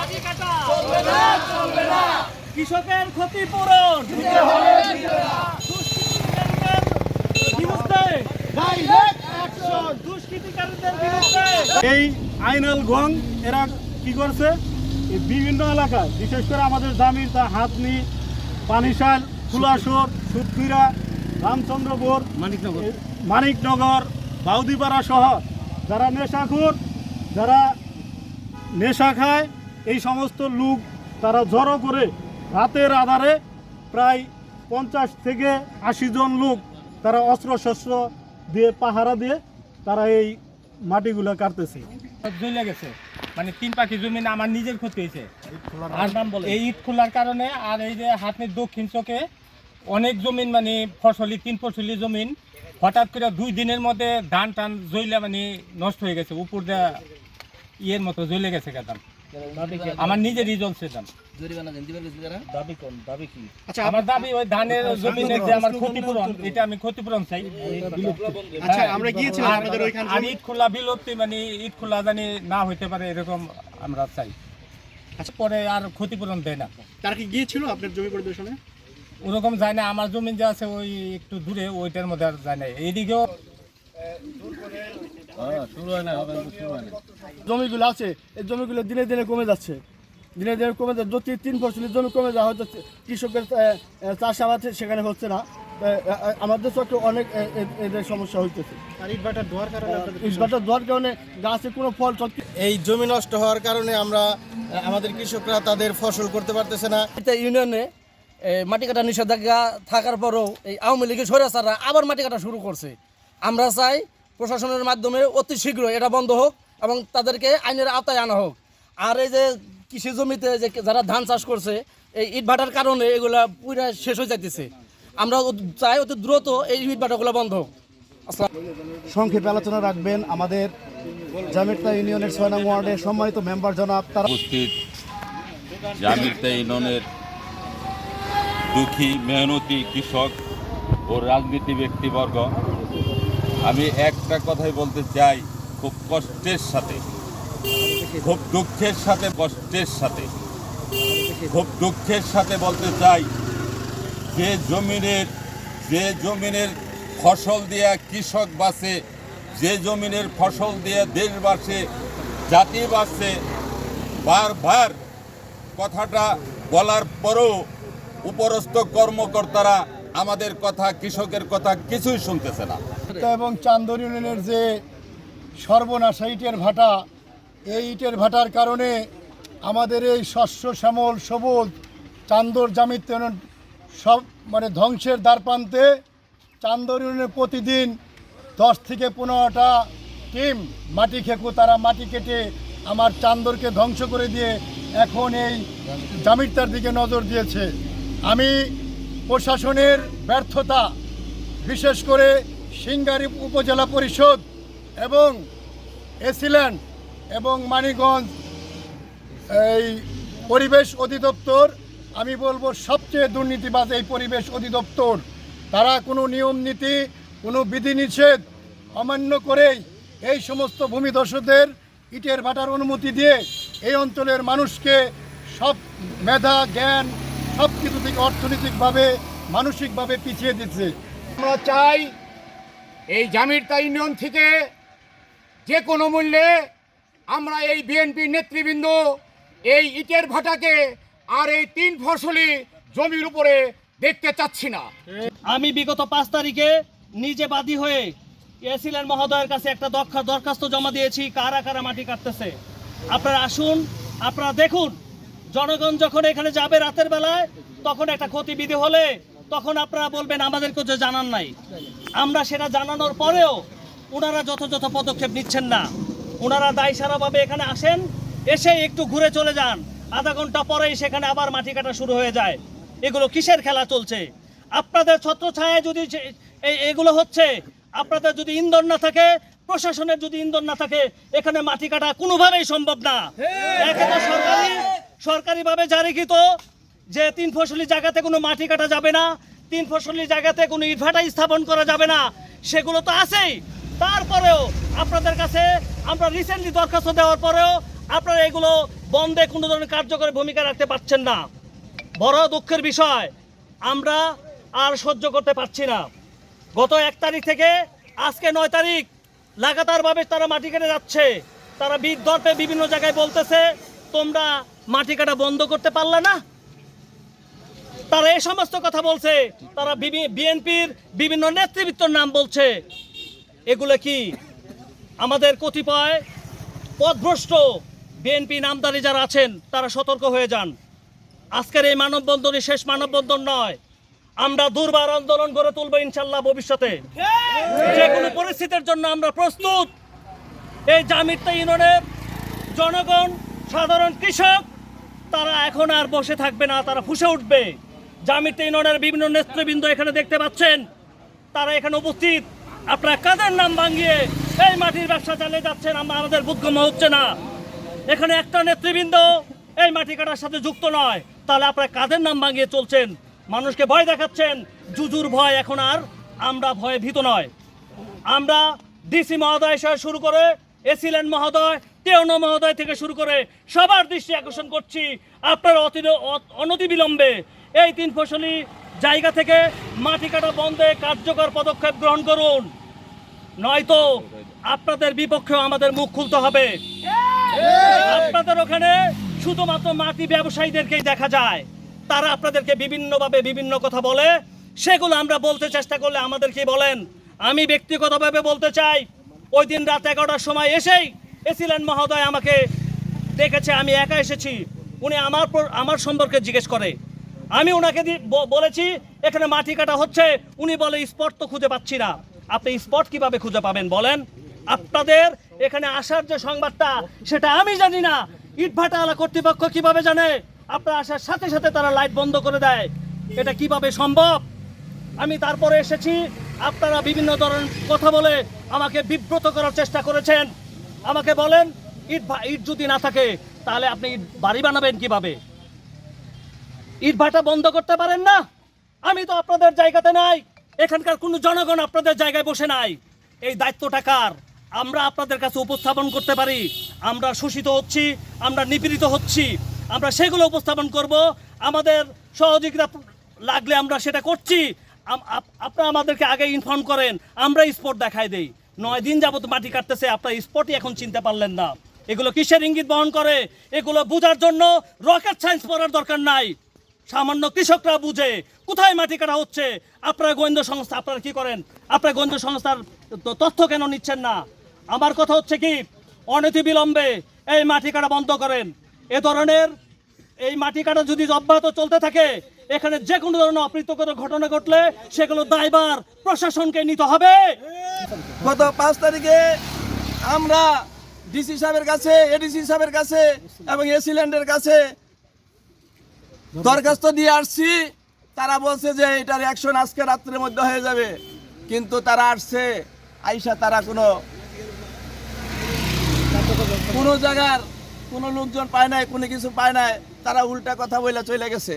মাটি কাটা চলবে না, চলবে না। কৃষকের ক্ষতিপূরণ দিতে হবে, দুষ্কৃতিকারীদের বিরুদ্ধে ডাইরেক্ট অ্যাকশন, দুষ্কৃতিকারীদের বিরুদ্ধে। এই আইনাল গং এরা কি করছে, এই বিভিন্ন এলাকায় বিশেষ করে আমাদের জামির তা হাতনি, পানিশাল, ফুলাসর, সুতকুইরা, রামচন্দ্রপুর, মানিকনগর, বাউদিপাড়া সহ যারা নেশাখোর, যারা নেশা খায়, এই সমস্ত লোক তারা জড়ো করে রাতের আধারে প্রায় 50 থেকে 80 জন লোক তারা অস্ত্রশস্ত্র দিয়ে পাহারা দিয়ে তারা এই মাটিগুলো কাটতেছে। জ্বলে গেছে, মানে 3 পাখি জমি আমার নিজের ক্ষতি হয়েছে আর এই ইট খোলার কারণে। আর এই যে হাতের দক্ষিণ চোখে অনেক জমিন মানে ফসলি 3 ফসলি জমিন হঠাৎ করে 2 দিনের মধ্যে ধান টান জ্বলে মানে নষ্ট হয়ে গেছে, উপর দিয়ে ইয়ের মতো জ্বলে গেছে ধান। আমার নিজেরই জ্বলছে ধান। আচ্ছা, আমার দাবি ওই ধানের জমিনের যে আমার ক্ষতিপূরণ, এটা আমি ক্ষতিপূরণ চাই। আচ্ছা, আমরা গিয়েছিলাম আপনাদের ওইখানে। আর ইট খোলা বিলুপ্তি মানে ইট খোলা জানি না হইতে পারে এরকম আমরা চাই। আচ্ছা, পরে আর ক্ষতিপূরণ দেয় না। তারা কি গিয়েছিল আপনার জমি পরিদর্শনে? ওরকম যায় না, আমার জমি যে আছে ওই একটু দূরে, ওইটার মধ্যে আর যায় না। এইদিকেও জমিগুলো আছে, এই জমিগুলো দিনে দিনে কমে যাচ্ছে, দিনে দিনে কমে যাচ্ছে। যদি 3 ফসলের জমি কমে যাওয়া হয়তো কৃষকের চাষাবাদ সেখানে হচ্ছে না। আমাদের তো একটু অনেক এদের সমস্যা হইতেছে। আর ইটভাটা ধোয়ার কারণে ইটভাটা ধোয়ার কারণে গাছে কোনো ফল এই জমি নষ্ট হওয়ার কারণে আমরা আমাদের কৃষকরা তাদের ফসল করতে পারতেছে না। ইউনিয়নে মাটি কাটা নিষেধাজ্ঞা থাকার পরেও এই আওয়ামী লীগের স্বৈরাচাররা আবার মাটি কাটা শুরু করছে। আমরা চাই প্রশাসনের মাধ্যমে অতি শীঘ্র এটা বন্ধ হোক এবং তাদেরকে আইনের আওতায় আনা হোক। আর এই যে কৃষি জমিতে যে যারা ধান চাষ করছে, এই ইটভাটার কারণে এগুলা পুরা শেষ হয়ে যাইতেছে। আমরা চাই অতি দ্রুত এই ইটভাটাগুলো বন্ধ হোক। সংক্ষেপে আলোচনা রাখবেন আমাদের জামিরতা ইউনিয়নের 6 নং ওয়ার্ডের সম্মানিত মেম্বার জনাব। তারা উপস্থিত জামিরতা ইউনিয়নের দুঃখী মেহনতি কৃষক ও রাজনীতি ব্যক্তিবর্গ, আমি একটা কথাই বলতে চাই, খুব কষ্টের সাথে, খুব দুঃখের সাথে, কষ্টের সাথে, খুব দুঃখের সাথে বলতে চাই, যে জমিনের ফসল দিয়ে কৃষক বাঁচে, যে জমিনের ফসল দিয়ে দেশ বাঁচে, জাতি বাঁচে, বারবার কথাটা বলার পরও উপরস্থ কর্মকর্তারা আমাদের কথা, কৃষকের কথা কিছুই শুনতেছে না। এবং চান্দর ইউনিয়নের যে সর্বনাশা ইটের ভাটা, এই ইটের ভাটার কারণে আমাদের এই শস্য শ্যামল সবুজ চান্দর জামিরতা ইউনিয়ন সব মানে ধ্বংসের দ্বারপ্রান্তে। চান্দর ইউনিয়নে প্রতিদিন 10 থেকে 15টা টিম মাটি খেকু, তারা মাটি কেটে আমার চান্দরকে ধ্বংস করে দিয়ে এখন এই জামিরতার দিকে নজর দিয়েছে। আমি প্রশাসনের ব্যর্থতা, বিশেষ করে সিংগারী উপজেলা পরিষদ এবং এসিল্যান্ড এবং মানিকগঞ্জ এই পরিবেশ অধিদপ্তর, আমি বলবো সবচেয়ে দুর্নীতিবাজ এই পরিবেশ অধিদপ্তর। তারা কোনো নিয়ম নীতি, কোনো বিধিনিষেধ অমান্য করেই এই সমস্ত ভূমিধসদের ইটের ভাটার অনুমতি দিয়ে এই অঞ্চলের মানুষকে সব মেধা জ্ঞান সব কিছু থেকে অর্থনৈতিকভাবে মানসিকভাবে পিছিয়ে দিচ্ছে। আমরা চাই এই জামিরতা ইউনিয়ন থেকে যে কোনো মূল্যে আমরা এই বিএনপির নেতৃবৃন্দ এই ইটের ভাটাকে আর এই 3 ফসলি জমির উপরে দেখতে চাচ্ছি না। আমি বিগত 5 তারিখে নিজে বাদী হয়ে এসিল্যান্ড মহোদয়ের কাছে একটা দরখাস্ত জমা দিয়েছি, কারা কারা মাটি কাটতেছে। আপনারা আসুন, আপনারা দেখুন। জনগণ যখন এখানে যাবে রাতের বেলায়, তখন একটা ক্ষতিবিধি হলে তখন আপনারা বলবেন আমাদেরকে যে জানান নাই। আমরা সেটা জানানোর পরেও ওনারা যথাযথ পদক্ষেপ নিচ্ছেন না। ওনারা দায়সারাভাবে এখানে আসেন, এসে একটু ঘুরে চলে যান, আধা ঘন্টা পরেই সেখানে আবার মাটি কাটা শুরু হয়ে যায়। এগুলো কিসের খেলা চলছে? আপনাদের ছত্রছায়ায় যদি এগুলো হচ্ছে, আপনাদের যদি ইন্ধন না থাকে, প্রশাসনের যদি ইন্ধন না থাকে, এখানে মাটি কাটা কোনোভাবেই সম্ভব না। এখানে সরকারিভাবে জারিকৃত যে 3 ফসলি জায়গাতে কোনো মাটি কাটা যাবে না, 3 ফসলি জায়গাতে কোনো ইটভাটা স্থাপন করা যাবে না, সেগুলো তো আছেই। তারপরেও আপনাদের কাছে আমরা রিসেন্টলি দরখাস্ত দেওয়ার পরেও আপনারা এগুলো বন্ধে কোনো ধরনের কার্যকরী ভূমিকা রাখতে পারছেন না। বড় দুঃখের বিষয়, আমরা আর সহ্য করতে পারছি না। গত 1 তারিখ থেকে আজকে 9 তারিখ লাগাতারভাবে তারা মাটি কেটে যাচ্ছে। তারা বিদর্পে বিভিন্ন জায়গায় বলতেছে তোমরা মাটি কাটা বন্ধ করতে পারলে না। তারা এই সমস্ত কথা বলছে, তারা বিএনপির বিভিন্ন নেতৃবৃন্দর নাম বলছে। এগুলো কি আমাদের কতিপয় পথভ্রষ্ট বিএনপি নামদারি যারা আছেন তারা সতর্ক হয়ে যান। আজকের এই মানববন্ধনই শেষ মানববন্ধন নয়, আমরা দুর্বার আন্দোলন গড়ে তুলব ইনশাল্লাহ ভবিষ্যতে। যে কোনো পরিস্থিতির জন্য আমরা প্রস্তুত। এই জামিরতা ইউনিয়নের জনগণ, সাধারণ কৃষক তারা এখন আর বসে থাকবে না, তারা ফুঁসে উঠবে। জামিরতা ইউনিয়নের বিভিন্ন নেতৃবৃন্দ এখানে দেখতে পাচ্ছেন, তারা এখানে উপস্থিত। আপনারা কাদের নাম ভাঙিয়ে এই মাটির ব্যবসা চালিয়ে যাচ্ছেন আমাদের বোধগম্য হচ্ছে না। এখানে একটা নেতৃবৃন্দ এই মাটি কাটার সাথে যুক্ত নয়, তাহলে আপনারা কাদের নাম ভাঙিয়ে চলছেন? মানুষকে ভয় দেখাচ্ছেন। জুজুর ভয়, এখন আর আমরা ভয়ে ভীত নয়। আমরা ডিসি মহোদয় সহ শুরু করে এসিল্যান্ড মহোদয়, টেওনো মহোদয় থেকে শুরু করে সবার দৃষ্টি আকর্ষণ করছি, আপনারা অনতিবিলম্বে এই 3 ফসলি জায়গা থেকে মাটি কাটা বন্ধে কার্যকর পদক্ষেপ গ্রহণ করুন, নয়তো আপনাদের বিপক্ষেও আমাদের মুখ খুলতে হবে। আপনাদের ওখানে শুধুমাত্র মাটি ব্যবসায়ীদেরকেই দেখা যায়, তারা আপনাদেরকে বিভিন্নভাবে বিভিন্ন কথা বলে, সেগুলো আমরা বলতে চেষ্টা করলে আমাদেরকে বলেন। আমি ব্যক্তিগতভাবে বলতে চাই, ওই দিন রাত 11টার সময় এসেই এসিল্যান্ড মহোদয় আমাকে ডেকেছে, আমি একা এসেছি। উনি আমার সম্পর্কে জিজ্ঞেস করে, আমি ওনাকে বলেছি এখানে মাটি কাটা হচ্ছে, উনি বলে স্পট তো খুঁজে পাচ্ছি না। আপনি স্পট কিভাবে খুঁজে পাবেন বলেন? আপনাদের এখানে আসার যে সংবাদটা সেটা আমি জানি না, ইটভাটাওয়ালা কর্তৃপক্ষ কিভাবে জানে? আপনারা আসার সাথে সাথে তারা লাইট বন্ধ করে দেয়, এটা কিভাবে সম্ভব? আমি তারপরে এসেছি, আপনারা বিভিন্ন ধরনের কথা বলে আমাকে বিব্রত করার চেষ্টা করেছেন। আমাকে বলেন ইট যদি না থাকে তাহলে আপনি বাড়ি বানাবেন কিভাবে? ইট ভাটা বন্ধ করতে পারেন না? আমি তো আপনাদের জায়গাতে নাই, এখানকার কোনো জনগণ আপনাদের জায়গায় বসে নাই। এই দায়িত্বটা কার? আমরা আপনাদের কাছে উপস্থাপন করতে পারি। আমরা শোষিত হচ্ছি, আমরা নিপীড়িত হচ্ছি, আমরা সেগুলো উপস্থাপন করব। আমাদের সহযোগিতা লাগলে আমরা সেটা করছি। আপনারা আমাদেরকে আগে ইনফর্ম করেন, আমরা স্পট দেখাই দেই। 9 দিন যাবত মাটি কাটতেছে, আপনারা স্পটই এখন চিনতে পারলেন না। এগুলো কিসের ইঙ্গিত বহন করে? এগুলো বোঝার জন্য রকেট সায়েন্স পড়ার দরকার নাই, সামান্য কৃষকরা বুঝে কোথায় মাটি কাটা হচ্ছে। আপনারা গোয়েন্দা সংস্থা, আপনারা কি করেন? আপনারা গোয়েন্দা সংস্থার তথ্য কেন নিচ্ছেন না? আমার কথা হচ্ছে কি, অনতিবিলম্বে এই মাটি কাটা বন্ধ করেন। এ ধরনের এই মাটি কাটা যদি অব্যাহত চলতে থাকে, এখানে যে কোনো ধরনের অপ্রীতিকর ঘটনা ঘটলে সেগুলো দায়ভার প্রশাসনকে নিতে হবে। গত 5 তারিখে আমরা ডিসি সাহেবের কাছে, এডিসি সাহেবের কাছে এবং এসিল্যান্ডের কাছে দরখাস্ত দিয়ে আসছি। তারা বলছে যে এটার অ্যাকশন আজকে রাত্রের মধ্যে হয়ে যাবে, কিন্তু তারা আসছে, আইসা তারা কোনো জায়গার কোনো লোকজন পায় নাই, কোনো কিছু পায় নাই, তারা উল্টা কথা বলে চলে গেছে।